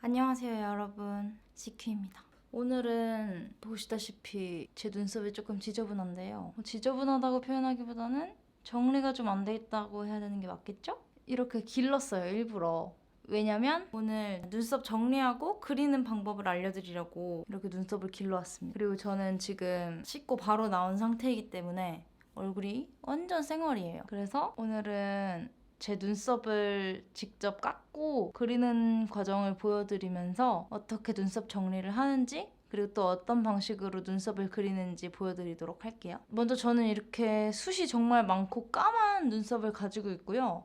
안녕하세요 여러분, CQ입니다. 오늘은 보시다시피 제 눈썹이 조금 지저분한데요. 지저분하다고 표현하기보다는 정리가 좀 안 돼 있다고 해야 되는 게 맞겠죠? 이렇게 길렀어요, 일부러. 왜냐면 오늘 눈썹 정리하고 그리는 방법을 알려드리려고 이렇게 눈썹을 길러왔습니다. 그리고 저는 지금 씻고 바로 나온 상태이기 때문에 얼굴이 완전 쌩얼이에요. 그래서 오늘은 제 눈썹을 직접 깎고 그리는 과정을 보여드리면서 어떻게 눈썹 정리를 하는지, 그리고 또 어떤 방식으로 눈썹을 그리는지 보여드리도록 할게요. 먼저 저는 이렇게 숱이 정말 많고 까만 눈썹을 가지고 있고요.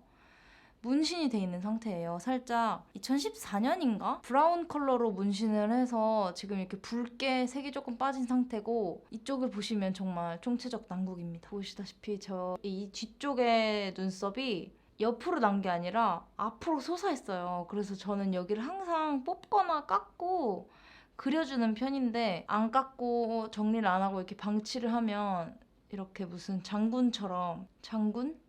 문신이 돼 있는 상태예요. 살짝 2014년인가? 브라운 컬러로 문신을 해서 지금 이렇게 붉게 색이 조금 빠진 상태고, 이쪽을 보시면 정말 총체적 난국입니다. 보시다시피 저 이 뒤쪽의 눈썹이 옆으로 난 게 아니라 앞으로 솟아있어요. 그래서 저는 여기를 항상 뽑거나 깎고 그려주는 편인데, 안 깎고 정리를 안 하고 이렇게 방치를 하면 이렇게 무슨 장군처럼, 장군?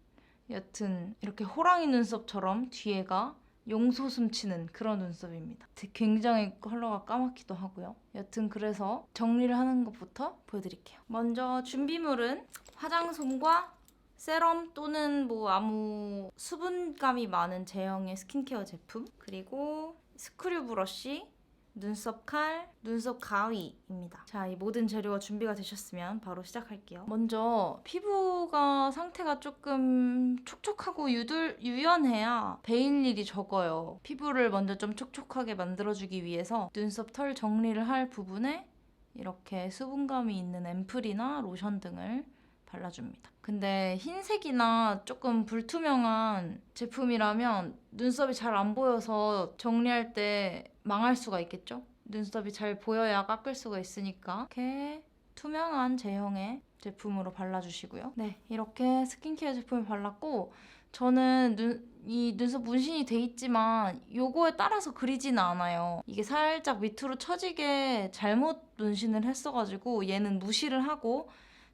여튼 이렇게 호랑이 눈썹처럼 뒤에가 용솟음 치는 그런 눈썹입니다. 굉장히 컬러가 까맣기도 하고요. 여튼 그래서 정리를 하는 것부터 보여드릴게요. 먼저 준비물은 화장솜과 세럼 또는 뭐 아무 수분감이 많은 제형의 스킨케어 제품, 그리고 스크류 브러쉬, 눈썹 칼, 눈썹 가위입니다. 자, 이 모든 재료가 준비가 되셨으면 바로 시작할게요. 먼저 피부가 상태가 조금 촉촉하고 유연해야 베일 일이 적어요. 피부를 먼저 좀 촉촉하게 만들어주기 위해서 눈썹 털 정리를 할 부분에 이렇게 수분감이 있는 앰플이나 로션 등을 발라줍니다. 근데 흰색이나 조금 불투명한 제품이라면 눈썹이 잘 안 보여서 정리할 때 망할 수가 있겠죠? 눈썹이 잘 보여야 깎을 수가 있으니까 이렇게 투명한 제형의 제품으로 발라주시고요. 네, 이렇게 스킨케어 제품을 발랐고, 저는 이 눈썹 문신이 돼 있지만 요거에 따라서 그리지는 않아요. 이게 살짝 밑으로 처지게 잘못 문신을 했어가지고 얘는 무시를 하고,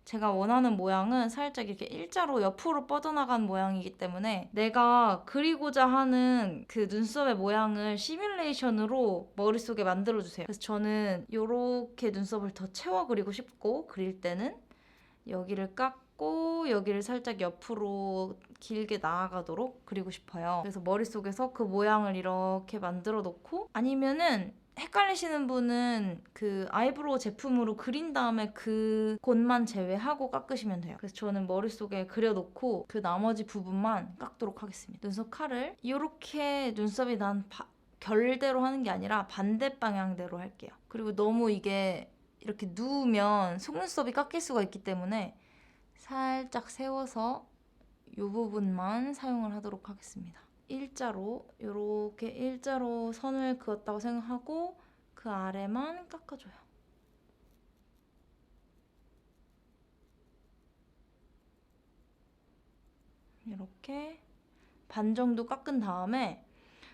제가 원하는 모양은 살짝 이렇게 일자로 옆으로 뻗어나간 모양이기 때문에 내가 그리고자 하는 그 눈썹의 모양을 시뮬레이션으로 머릿속에 만들어주세요. 그래서 저는 이렇게 눈썹을 더 채워 그리고 싶고, 그릴 때는 여기를 깎고 여기를 살짝 옆으로 길게 나아가도록 그리고 싶어요. 그래서 머릿속에서 그 모양을 이렇게 만들어 놓고, 아니면은 헷갈리시는 분은 그 아이브로우 제품으로 그린 다음에 그 곳만 제외하고 깎으시면 돼요. 그래서 저는 머릿속에 그려놓고 그 나머지 부분만 깎도록 하겠습니다. 눈썹 칼을 이렇게 눈썹이 난 결대로 하는 게 아니라 반대 방향대로 할게요. 그리고 너무 이게 이렇게 누우면 속눈썹이 깎일 수가 있기 때문에 살짝 세워서 이 부분만 사용을 하도록 하겠습니다. 일자로, 이렇게 일자로 선을 그었다고 생각하고 그 아래만 깎아줘요. 이렇게 반 정도 깎은 다음에,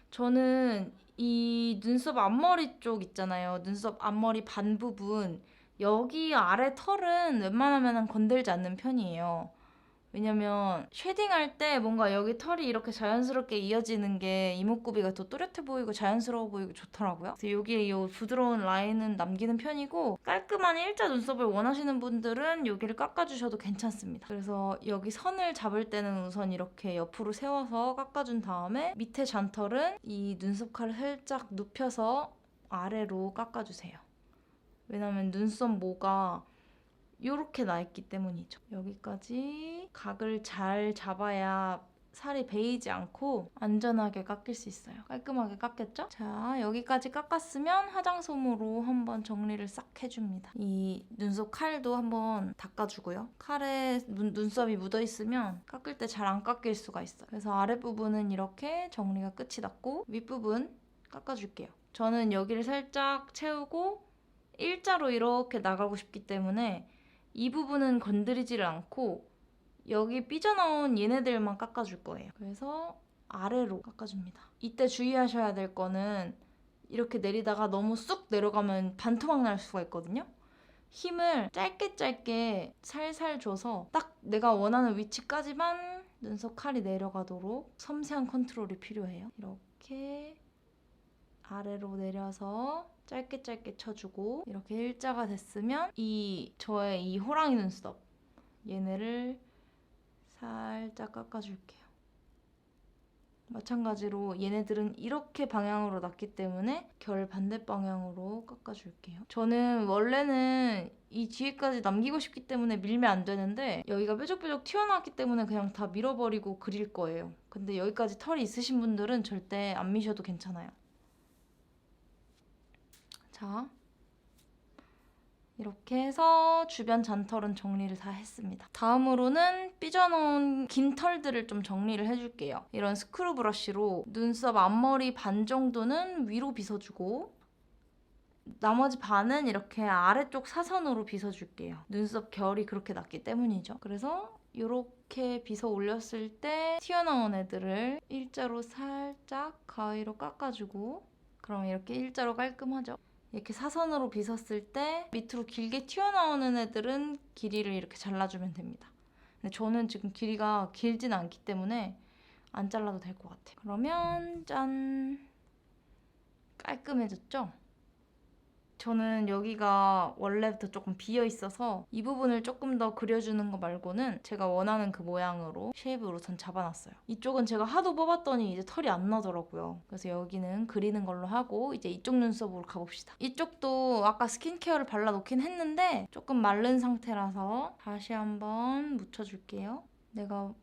저는 이 눈썹 앞머리 쪽 있잖아요. 눈썹 앞머리 반 부분, 여기 아래 털은 웬만하면 건들지 않는 편이에요. 왜냐면 쉐딩할 때 뭔가 여기 털이 이렇게 자연스럽게 이어지는 게 이목구비가 더 또렷해 보이고 자연스러워 보이고 좋더라고요. 그래서 여기에 이 부드러운 라인은 남기는 편이고, 깔끔한 일자 눈썹을 원하시는 분들은 여기를 깎아주셔도 괜찮습니다. 그래서 여기 선을 잡을 때는 우선 이렇게 옆으로 세워서 깎아준 다음에 밑에 잔털은 이 눈썹 칼을 살짝 눕혀서 아래로 깎아주세요. 왜냐면 눈썹 모가 이렇게 나 있기 때문이죠. 여기까지 각을 잘 잡아야 살이 베이지 않고 안전하게 깎일 수 있어요. 깔끔하게 깎였죠? 자, 여기까지 깎았으면 화장솜으로 한번 정리를 싹 해줍니다. 이 눈썹 칼도 한번 닦아주고요. 칼에 눈썹이 묻어있으면 깎을 때 잘 안 깎일 수가 있어요. 그래서 아랫부분은 이렇게 정리가 끝이 났고, 윗부분 깎아줄게요. 저는 여기를 살짝 채우고 일자로 이렇게 나가고 싶기 때문에 이 부분은 건드리지를 않고 여기 삐져나온 얘네들만 깎아줄 거예요. 그래서 아래로 깎아줍니다. 이때 주의하셔야 될 거는 이렇게 내리다가 너무 쑥 내려가면 반토막 날 수가 있거든요. 힘을 짧게 짧게 살살 줘서 딱 내가 원하는 위치까지만 눈썹 칼이 내려가도록 섬세한 컨트롤이 필요해요. 이렇게 아래로 내려서 짧게 짧게 쳐주고 이렇게 일자가 됐으면 저의 이 호랑이 눈썹 얘네를 살짝 깎아줄게요. 마찬가지로 얘네들은 이렇게 방향으로 났기 때문에 결 반대 방향으로 깎아줄게요. 저는 원래는 이 뒤에까지 남기고 싶기 때문에 밀면 안 되는데 여기가 뾰족뾰족 튀어나왔기 때문에 그냥 다 밀어버리고 그릴 거예요. 근데 여기까지 털이 있으신 분들은 절대 안 미셔도 괜찮아요. 자, 이렇게 해서 주변 잔털은 정리를 다 했습니다. 다음으로는 삐져나온 긴 털들을 좀 정리를 해줄게요. 이런 스크루 브러쉬로 눈썹 앞머리 반 정도는 위로 빗어주고 나머지 반은 이렇게 아래쪽 사선으로 빗어줄게요. 눈썹 결이 그렇게 났기 때문이죠. 그래서 이렇게 빗어 올렸을 때 튀어나온 애들을 일자로 살짝 가위로 깎아주고 그럼 이렇게 일자로 깔끔하죠. 이렇게 사선으로 빗었을 때 밑으로 길게 튀어나오는 애들은 길이를 이렇게 잘라주면 됩니다. 근데 저는 지금 길이가 길진 않기 때문에 안 잘라도 될 것 같아요. 그러면 짠! 깔끔해졌죠? 저는 여기가 원래부터 조금 비어 있어서 이 부분을 조금 더 그려주는 거 말고는 제가 원하는 그 모양으로 쉐입으로 전 잡아놨어요. 이쪽은 제가 하도 뽑았더니 이제 털이 안 나더라고요. 그래서 여기는 그리는 걸로 하고 이제 이쪽 눈썹으로 가봅시다. 이쪽도 아까 스킨케어를 발라놓긴 했는데 조금 마른 상태라서 다시 한번 묻혀줄게요. 내가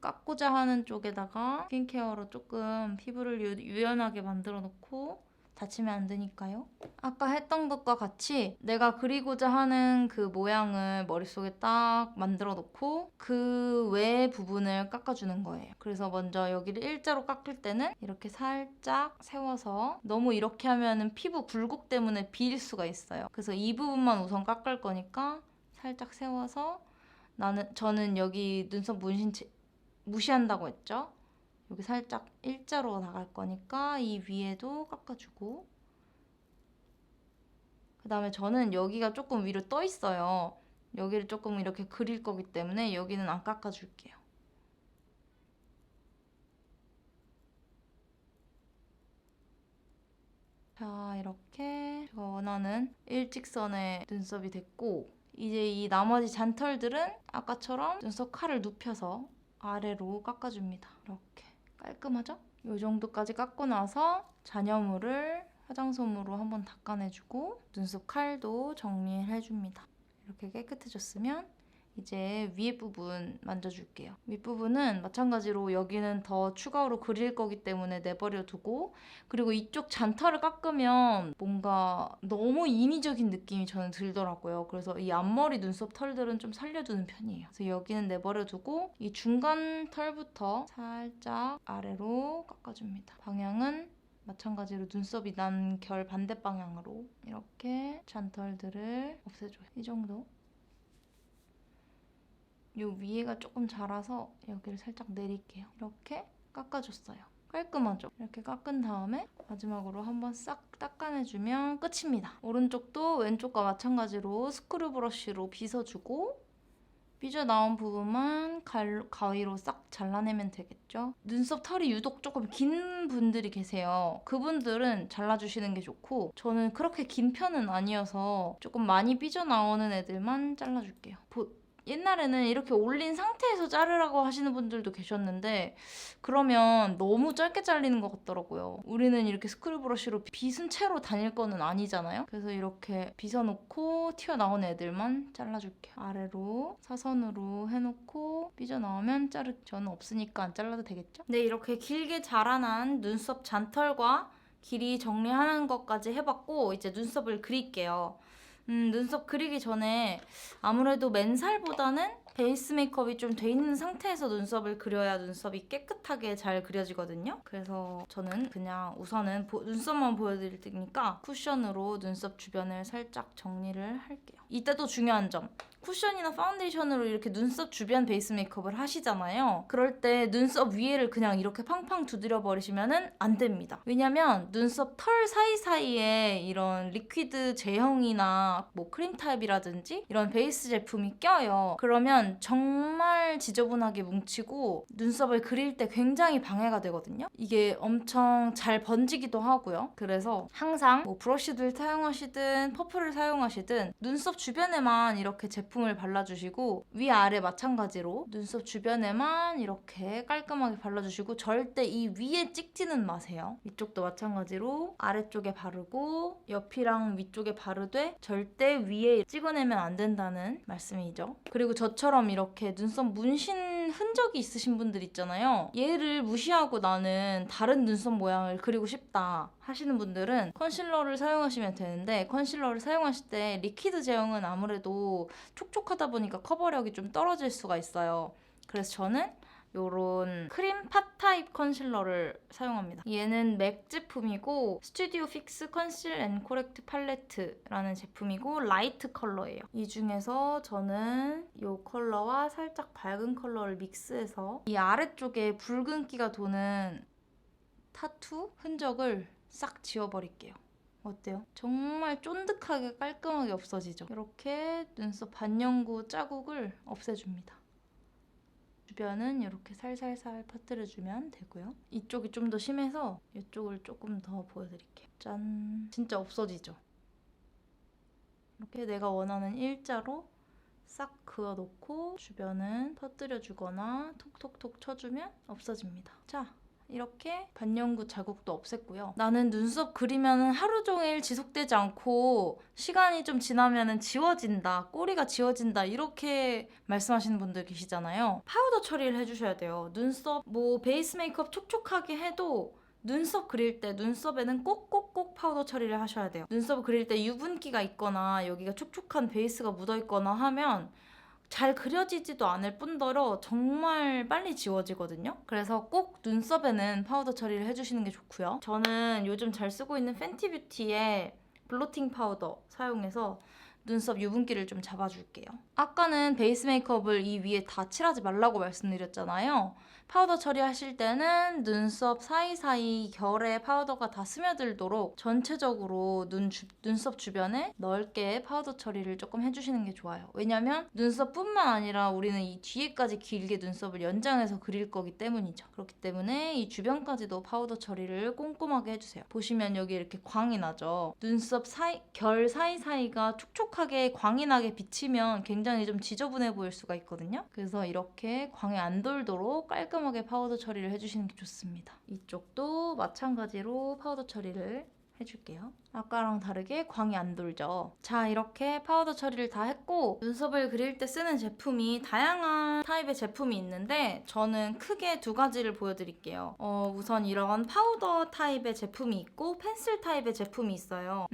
깎고자 하는 쪽에다가 스킨케어로 조금 피부를 유연하게 만들어 놓고 다치면 안 되니까요. 아까 했던 것과 같이 내가 그리고자 하는 그 모양을 머릿속에 딱 만들어 놓고 그 외의 부분을 깎아주는 거예요. 그래서 먼저 여기를 일자로 깎을 때는 이렇게 살짝 세워서 너무 이렇게 하면은 피부 굴곡 때문에 비일 수가 있어요. 그래서 이 부분만 우선 깎을 거니까 살짝 세워서 저는 여기 눈썹 문신 무시한다고 했죠? 여기 살짝 일자로 나갈 거니까 이 위에도 깎아주고 그 다음에 저는 여기가 조금 위로 떠 있어요. 여기를 조금 이렇게 그릴 거기 때문에 여기는 안 깎아줄게요. 자, 이렇게 제가 원하는 일직선의 눈썹이 됐고 이제 이 나머지 잔털들은 아까처럼 눈썹 칼을 눕혀서 아래로 깎아줍니다. 이렇게. 깔끔하죠? 이 정도까지 깎고 나서 잔여물을 화장솜으로 한번 닦아내주고 눈썹 칼도 정리해줍니다. 이렇게 깨끗해졌으면 이제 위에 부분 만져줄게요. 윗부분은 마찬가지로 여기는 더 추가로 그릴 거기 때문에 내버려두고 그리고 이쪽 잔털을 깎으면 뭔가 너무 인위적인 느낌이 저는 들더라고요. 그래서 이 앞머리 눈썹 털들은 좀 살려두는 편이에요. 그래서 여기는 내버려두고 이 중간 털부터 살짝 아래로 깎아줍니다. 방향은 마찬가지로 눈썹이 난 결 반대 방향으로 이렇게 잔털들을 없애줘요. 이 정도. 요 위에가 조금 자라서 여기를 살짝 내릴게요. 이렇게 깎아줬어요. 깔끔하죠? 이렇게 깎은 다음에 마지막으로 한번 싹 닦아내주면 끝입니다. 오른쪽도 왼쪽과 마찬가지로 스크류 브러쉬로 빗어주고 삐져나온 부분만 가위로 싹 잘라내면 되겠죠? 눈썹 털이 유독 조금 긴 분들이 계세요. 그분들은 잘라주시는 게 좋고 저는 그렇게 긴 편은 아니어서 조금 많이 삐져나오는 애들만 잘라줄게요. 옛날에는 이렇게 올린 상태에서 자르라고 하시는 분들도 계셨는데 그러면 너무 짧게 잘리는 것 같더라고요. 우리는 이렇게 스크류 브러쉬로 빗은 채로 다닐 거는 아니잖아요. 그래서 이렇게 빗어놓고 튀어나온 애들만 잘라줄게요. 아래로 사선으로 해놓고 삐져나오면 저는 없으니까 안 잘라도 되겠죠? 네, 이렇게 길게 자라난 눈썹 잔털과 길이 정리하는 것까지 해봤고 이제 눈썹을 그릴게요. 눈썹 그리기 전에 아무래도 맨살보다는 베이스 메이크업이 좀 돼 있는 상태에서 눈썹을 그려야 눈썹이 깨끗하게 잘 그려지거든요. 그래서 저는 그냥 우선은 눈썹만 보여드릴 테니까 쿠션으로 눈썹 주변을 살짝 정리를 할게요. 이때도 중요한 점. 쿠션이나 파운데이션으로 이렇게 눈썹 주변 베이스 메이크업을 하시잖아요. 그럴 때 눈썹 위에를 그냥 이렇게 팡팡 두드려 버리시면은 안 됩니다. 왜냐면 눈썹 털 사이사이에 이런 리퀴드 제형이나 뭐 크림 타입이라든지 이런 베이스 제품이 껴요. 그러면 정말 지저분하게 뭉치고 눈썹을 그릴 때 굉장히 방해가 되거든요. 이게 엄청 잘 번지기도 하고요. 그래서 항상 뭐 브러쉬들 사용하시든 퍼프를 사용하시든 눈썹 주변에만 이렇게 제품을 발라주시고 위아래 마찬가지로 눈썹 주변에만 이렇게 깔끔하게 발라주시고 절대 이 위에 찍지는 마세요. 이쪽도 마찬가지로 아래쪽에 바르고 옆이랑 위쪽에 바르되 절대 위에 찍어내면 안 된다는 말씀이죠. 그리고 저처럼 이렇게 눈썹 문신 흔적이 있으신 분들 있잖아요. 얘를 무시하고 나는 다른 눈썹 모양을 그리고 싶다 하시는 분들은 컨실러를 사용하시면 되는데 컨실러를 사용하실 때 리퀴드 제형은 아무래도 촉촉하다 보니까 커버력이 좀 떨어질 수가 있어요. 그래서 저는 요런 크림 팟 타입 컨실러를 사용합니다. 얘는 맥 제품이고 스튜디오 픽스 컨실 앤 코렉트 팔레트라는 제품이고 라이트 컬러예요. 이 중에서 저는 이 컬러와 살짝 밝은 컬러를 믹스해서 이 아래쪽에 붉은기가 도는 타투 흔적을 싹 지워버릴게요. 어때요? 정말 쫀득하게 깔끔하게 없어지죠? 이렇게 눈썹 반영구 자국을 없애줍니다. 주변은 이렇게 살살살 퍼뜨려주면 되고요. 이쪽이 좀 더 심해서 이쪽을 조금 더 보여드릴게요. 짠! 진짜 없어지죠? 이렇게 내가 원하는 일자로 싹 그어놓고 주변은 퍼뜨려주거나 톡톡톡 쳐주면 없어집니다. 자! 이렇게 반영구 자국도 없앴고요. 나는 눈썹 그리면 하루 종일 지속되지 않고 시간이 좀 지나면 지워진다, 꼬리가 지워진다 이렇게 말씀하시는 분들 계시잖아요. 파우더 처리를 해주셔야 돼요. 눈썹 뭐 베이스 메이크업 촉촉하게 해도 눈썹 그릴 때 눈썹에는 꼭꼭꼭 파우더 처리를 하셔야 돼요. 눈썹 그릴 때 유분기가 있거나 여기가 촉촉한 베이스가 묻어있거나 하면 잘 그려지지도 않을 뿐더러 정말 빨리 지워지거든요. 그래서 꼭 눈썹에는 파우더 처리를 해주시는 게 좋고요. 저는 요즘 잘 쓰고 있는 팬티뷰티의 블로팅 파우더 사용해서 눈썹 유분기를 좀 잡아줄게요. 아까는 베이스 메이크업을 이 위에 다 칠하지 말라고 말씀드렸잖아요. 파우더 처리하실 때는 눈썹 사이사이 결에 파우더가 다 스며들도록 전체적으로 눈썹 주변에 넓게 파우더 처리를 조금 해주시는 게 좋아요. 왜냐면 눈썹뿐만 아니라 우리는 이 뒤에까지 길게 눈썹을 연장해서 그릴 거기 때문이죠. 그렇기 때문에 이 주변까지도 파우더 처리를 꼼꼼하게 해주세요. 보시면 여기 이렇게 광이 나죠. 눈썹 결 사이사이가 촉촉하게 광이 나게 비치면 굉장히 좀 지저분해 보일 수가 있거든요. 그래서 이렇게 광이 안 돌도록 깔끔하게 파우더 처리를 해주시는 게 좋습니다. 이쪽도 마찬가지로 파우더 처리를 해줄게요. 아까랑 다르게 광이 안 돌죠. 자, 이렇게 파우더 처리를 다 했고 눈썹을 그릴 때 쓰는 제품이 다양한 타입의 제품이 있는데 저는 크게 두 가지를 보여드릴게요. 우선 이런 파우더 타입의 제품이 있고 펜슬 타입의 제품이 있어요.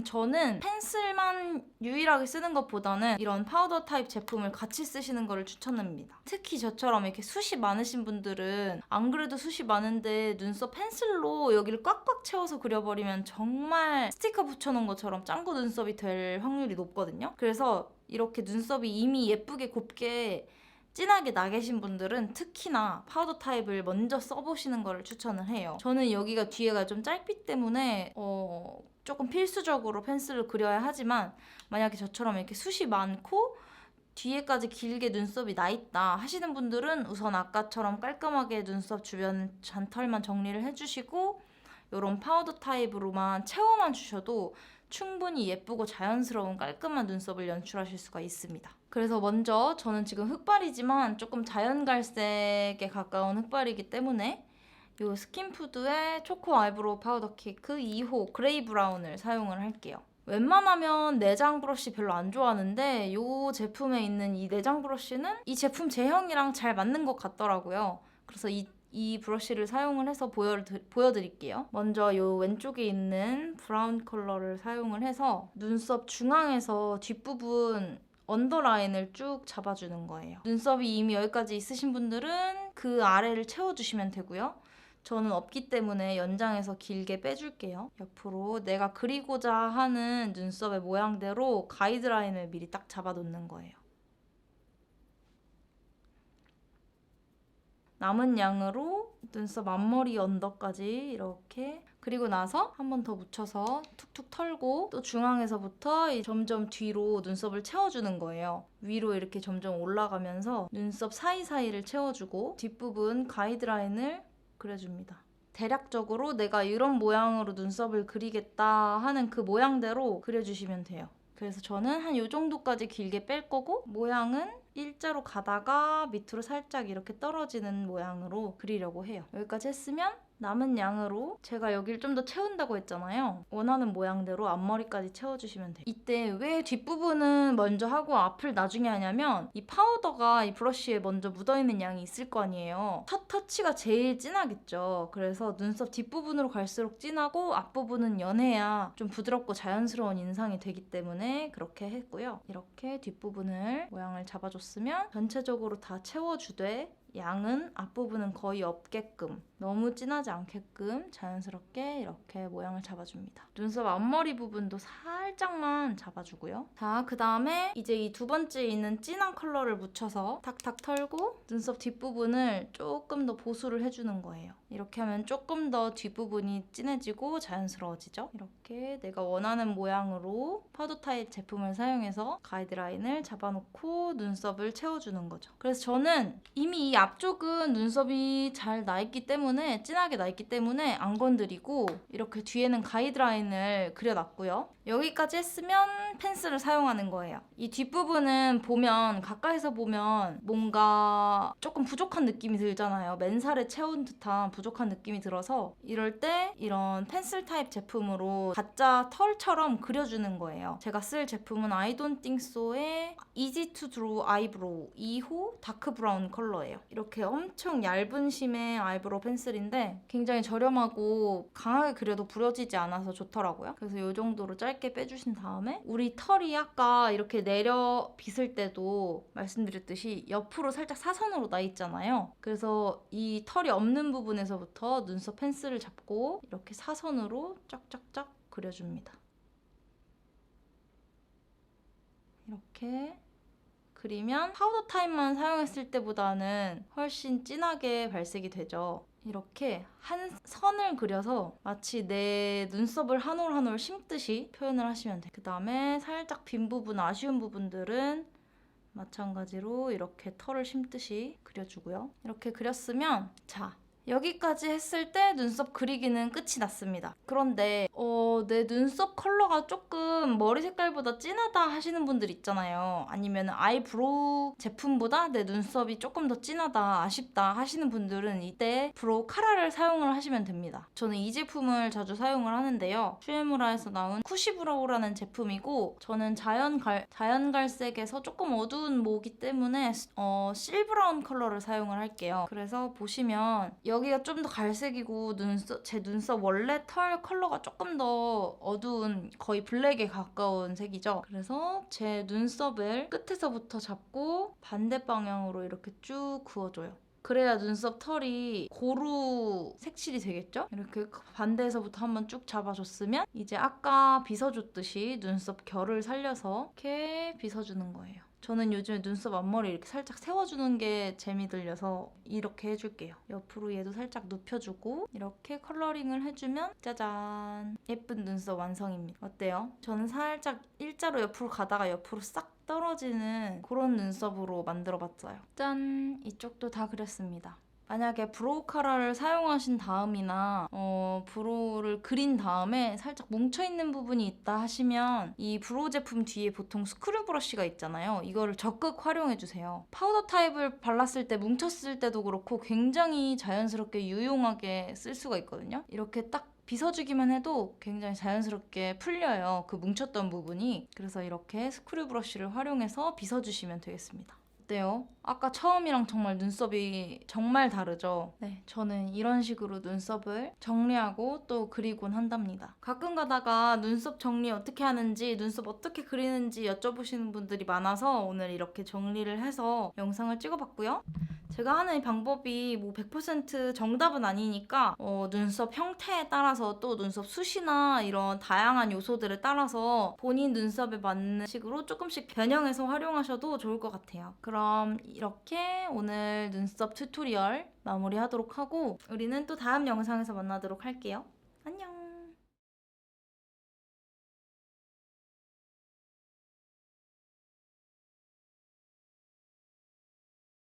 저는 펜슬만 유일하게 쓰는 것보다는 이런 파우더 타입 제품을 같이 쓰시는 거를 추천합니다. 특히 저처럼 이렇게 숱이 많으신 분들은 안 그래도 숱이 많은데 눈썹 펜슬로 여기를 꽉꽉 채워서 그려버리면 정말 스티커 붙여놓은 것처럼 짱구 눈썹이 될 확률이 높거든요. 그래서 이렇게 눈썹이 이미 예쁘게 곱게 진하게 나 계신 분들은 특히나 파우더 타입을 먼저 써보시는 거를 추천을 해요. 저는 여기가 뒤에가 좀 짧기 때문에 조금 필수적으로 펜슬을 그려야 하지만 만약에 저처럼 이렇게 숱이 많고 뒤에까지 길게 눈썹이 나 있다 하시는 분들은 우선 아까처럼 깔끔하게 눈썹 주변 잔털만 정리를 해주시고 이런 파우더 타입으로만 채워만 주셔도 충분히 예쁘고 자연스러운 깔끔한 눈썹을 연출하실 수가 있습니다. 그래서 먼저 저는 지금 흑발이지만 조금 자연갈색에 가까운 흑발이기 때문에 이 스킨푸드의 초코 아이브로우 파우더 케이크 2호 그레이 브라운을 사용을 할게요. 웬만하면 내장 브러쉬 별로 안 좋아하는데 이 제품에 있는 이 내장 브러쉬는 이 제품 제형이랑 잘 맞는 것 같더라고요. 그래서 이 브러쉬를 사용을 해서 보여드릴게요. 먼저 이 왼쪽에 있는 브라운 컬러를 사용을 해서 눈썹 중앙에서 뒷부분 언더라인을 쭉 잡아주는 거예요. 눈썹이 이미 여기까지 있으신 분들은 그 아래를 채워주시면 되고요. 저는 없기 때문에 연장해서 길게 빼줄게요. 옆으로 내가 그리고자 하는 눈썹의 모양대로 가이드라인을 미리 딱 잡아놓는 거예요. 남은 양으로 눈썹 앞머리 언더까지 이렇게, 그리고 나서 한 번 더 묻혀서 툭툭 털고 또 중앙에서부터 점점 뒤로 눈썹을 채워주는 거예요. 위로 이렇게 점점 올라가면서 눈썹 사이사이를 채워주고 뒷부분 가이드라인을 그려줍니다. 대략적으로 내가 이런 모양으로 눈썹을 그리겠다 하는 그 모양대로 그려주시면 돼요. 그래서 저는 한 이 정도까지 길게 뺄 거고, 모양은 일자로 가다가 밑으로 살짝 이렇게 떨어지는 모양으로 그리려고 해요. 여기까지 했으면 남은 양으로 제가 여기를 좀 더 채운다고 했잖아요. 원하는 모양대로 앞머리까지 채워주시면 돼요. 이때 왜 뒷부분은 먼저 하고 앞을 나중에 하냐면, 이 파우더가 이 브러쉬에 먼저 묻어있는 양이 있을 거 아니에요. 첫 터치가 제일 진하겠죠. 그래서 눈썹 뒷부분으로 갈수록 진하고 앞부분은 연해야 좀 부드럽고 자연스러운 인상이 되기 때문에 그렇게 했고요. 이렇게 뒷부분을 모양을 잡아줬으면 전체적으로 다 채워주되 양은 앞부분은 거의 없게끔, 너무 진하지 않게끔 자연스럽게 이렇게 모양을 잡아줍니다. 눈썹 앞머리 부분도 살짝만 잡아주고요. 자, 그 다음에 이제 이 두 번째 있는 진한 컬러를 묻혀서 탁탁 털고 눈썹 뒷부분을 조금 더 보수를 해주는 거예요. 이렇게 하면 조금 더 뒷부분이 진해지고 자연스러워지죠. 이렇게 내가 원하는 모양으로 파우더 타입 제품을 사용해서 가이드라인을 잡아놓고 눈썹을 채워주는 거죠. 그래서 저는 이미 이 앞쪽은 눈썹이 잘 나있기 때문에, 진하게 나있기 때문에 안 건드리고 이렇게 뒤에는 가이드라인을 그려놨고요. 여기까지 했으면 펜슬을 사용하는 거예요. 이 뒷부분은 보면, 가까이서 보면 뭔가 조금 부족한 느낌이 들잖아요. 맨살에 채운 듯한 부족한 느낌이 들어서 이럴 때 이런 펜슬 타입 제품으로 가짜 털처럼 그려주는 거예요. 제가 쓸 제품은 I don't think so의 Easy to Draw Eyebrow 2호 다크 브라운 컬러예요. 이렇게 엄청 얇은 심의 아이브로우 펜슬인데 굉장히 저렴하고 강하게 그려도 부러지지 않아서 좋더라고요. 그래서 이 정도로 짧게 빼주신 다음에, 우리 털이 아까 이렇게 내려 빗을 때도 말씀드렸듯이 옆으로 살짝 사선으로 나 있잖아요. 그래서 이 털이 없는 부분에서부터 눈썹 펜슬을 잡고 이렇게 사선으로 쫙쫙쫙 그려줍니다. 이렇게 그리면 파우더 타입만 사용했을 때보다는 훨씬 진하게 발색이 되죠. 이렇게 한 선을 그려서 마치 내 눈썹을 한 올 한 올 심듯이 표현을 하시면 돼요. 그 다음에 살짝 빈 부분, 아쉬운 부분들은 마찬가지로 이렇게 털을 심듯이 그려주고요. 이렇게 그렸으면, 자, 여기까지 했을 때 눈썹 그리기는 끝이 났습니다. 그런데 내 눈썹 컬러가 조금 머리 색깔보다 진하다 하시는 분들 있잖아요. 아니면 아이브로우 제품보다 내 눈썹이 조금 더 진하다, 아쉽다 하시는 분들은 이때 브로우 카라를 사용을 하시면 됩니다. 저는 이 제품을 자주 사용을 하는데요. 슈에무라에서 나온 쿠시브로우라는 제품이고, 저는 자연갈색에서 조금 어두운 모기 때문에 실브라운 컬러를 사용을 할게요. 그래서 보시면 여기가 좀 더 갈색이고 제 눈썹 원래 털 컬러가 조금 더 어두운, 거의 블랙에 가까운 색이죠. 그래서 제 눈썹을 끝에서부터 잡고 반대 방향으로 이렇게 쭉 그어줘요. 그래야 눈썹 털이 고루 색칠이 되겠죠? 이렇게 반대에서부터 한번 쭉 잡아줬으면 이제 아까 빗어줬듯이 눈썹 결을 살려서 이렇게 빗어주는 거예요. 저는 요즘에 눈썹 앞머리 이렇게 살짝 세워주는 게 재미 들려서 이렇게 해줄게요. 옆으로 얘도 살짝 눕혀주고 이렇게 컬러링을 해주면 짜잔! 예쁜 눈썹 완성입니다. 어때요? 저는 살짝 일자로 옆으로 가다가 옆으로 싹 떨어지는 그런 눈썹으로 만들어봤어요. 짠! 이쪽도 다 그렸습니다. 만약에 브로우 카라를 사용하신 다음이나 브로우를 그린 다음에 살짝 뭉쳐있는 부분이 있다 하시면 이 브로우 제품 뒤에 보통 스크류 브러쉬가 있잖아요. 이거를 적극 활용해주세요. 파우더 타입을 발랐을 때 뭉쳤을 때도 그렇고 굉장히 자연스럽게 유용하게 쓸 수가 있거든요. 이렇게 딱 빗어주기만 해도 굉장히 자연스럽게 풀려요. 그 뭉쳤던 부분이. 그래서 이렇게 스크류 브러쉬를 활용해서 빗어주시면 되겠습니다. 어때요? 아까 처음이랑 정말 눈썹이 정말 다르죠? 네, 저는 이런 식으로 눈썹을 정리하고 또 그리곤 한답니다. 가끔 가다가 눈썹 정리 어떻게 하는지, 눈썹 어떻게 그리는지 여쭤보시는 분들이 많아서 오늘 이렇게 정리를 해서 영상을 찍어봤고요. 제가 하는 이 방법이 뭐 100% 정답은 아니니까 눈썹 형태에 따라서 또 눈썹 숱이나 이런 다양한 요소들을 따라서 본인 눈썹에 맞는 식으로 조금씩 변형해서 활용하셔도 좋을 것 같아요. 그럼 이렇게 오늘 눈썹 튜토리얼 마무리하도록 하고 우리는 또 다음 영상에서 만나도록 할게요. 안녕!